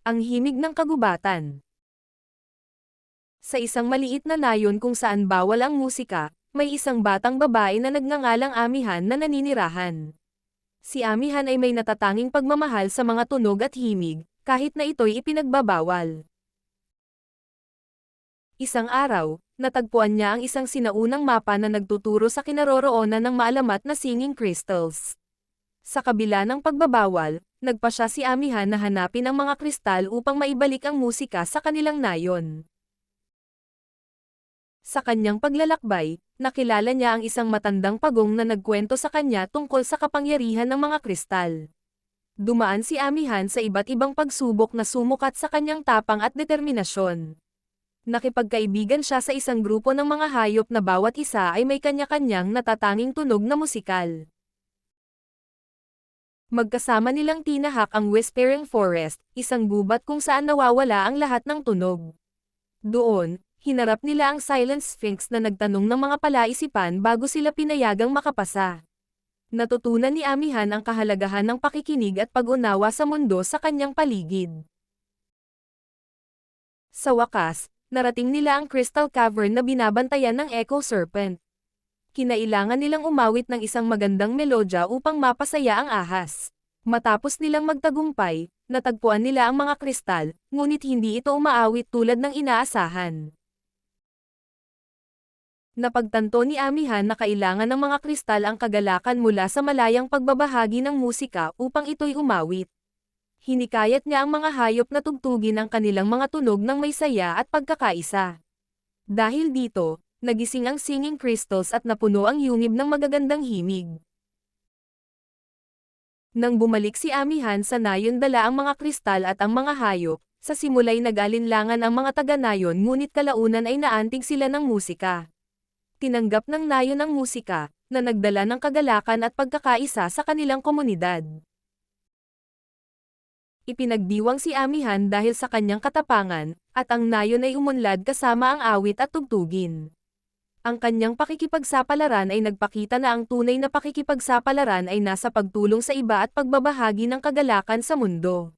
Ang himig ng kagubatan. Sa isang maliit na nayon kung saan bawal ang musika, may isang batang babae na nagngangalang Amihan na naninirahan. Si Amihan ay may natatanging pagmamahal sa mga tunog at himig, kahit na ito'y ipinagbabawal. Isang araw, natagpuan niya ang isang sinaunang mapa na nagtuturo sa kinaroroonan ng maalamat na singing crystals. Sa kabila ng pagbabawal, nagpa siya si Amihan na hanapin ang mga kristal upang maibalik ang musika sa kanilang nayon. Sa kanyang paglalakbay, nakilala niya ang isang matandang pagong na nagkwento sa kanya tungkol sa kapangyarihan ng mga kristal. Dumaan si Amihan sa iba't ibang pagsubok na sumukat sa kanyang tapang at determinasyon. Nakipagkaibigan siya sa isang grupo ng mga hayop na bawat isa ay may kanya-kanyang natatanging tunog na musikal. Magkasama nilang tinahak ang Whispering Forest, isang gubat kung saan nawawala ang lahat ng tunog. Doon, hinarap nila ang Silent Sphinx na nagtanong ng mga palaisipan bago sila pinayagang makapasa. Natutunan ni Amihan ang kahalagahan ng pakikinig at pag-unawa sa mundo sa kanyang paligid. Sa wakas, narating nila ang Crystal Cavern na binabantayan ng Echo Serpent. Kinailangan nilang umawit ng isang magandang melodya upang mapasaya ang ahas. Matapos nilang magtagumpay, natagpuan nila ang mga kristal, ngunit hindi ito umaawit tulad ng inaasahan. Napagtanto ni Amihan na kailangan ng mga kristal ang kagalakan mula sa malayang pagbabahagi ng musika upang ito'y umawit. Hinikayat niya ang mga hayop na tugtugin ang kanilang mga tunog ng may saya at pagkakaisa. Dahil dito, nagising ang singing crystals at napuno ang yungib ng magagandang himig. Nang bumalik si Amihan sa nayon dala ang mga kristal at ang mga hayop, sa simula'y nag-alinlangan ang mga taga-nayon ngunit kalaunan ay naantig sila ng musika. Tinanggap ng nayon ang musika, na nagdala ng kagalakan at pagkakaisa sa kanilang komunidad. Ipinagdiwang si Amihan dahil sa kanyang katapangan, at ang nayon ay umunlad kasama ang awit at tugtugin. Ang kanyang pakikipagsapalaran ay nagpakita na ang tunay na pakikipagsapalaran ay nasa pagtulong sa iba at pagbabahagi ng kagalakan sa mundo.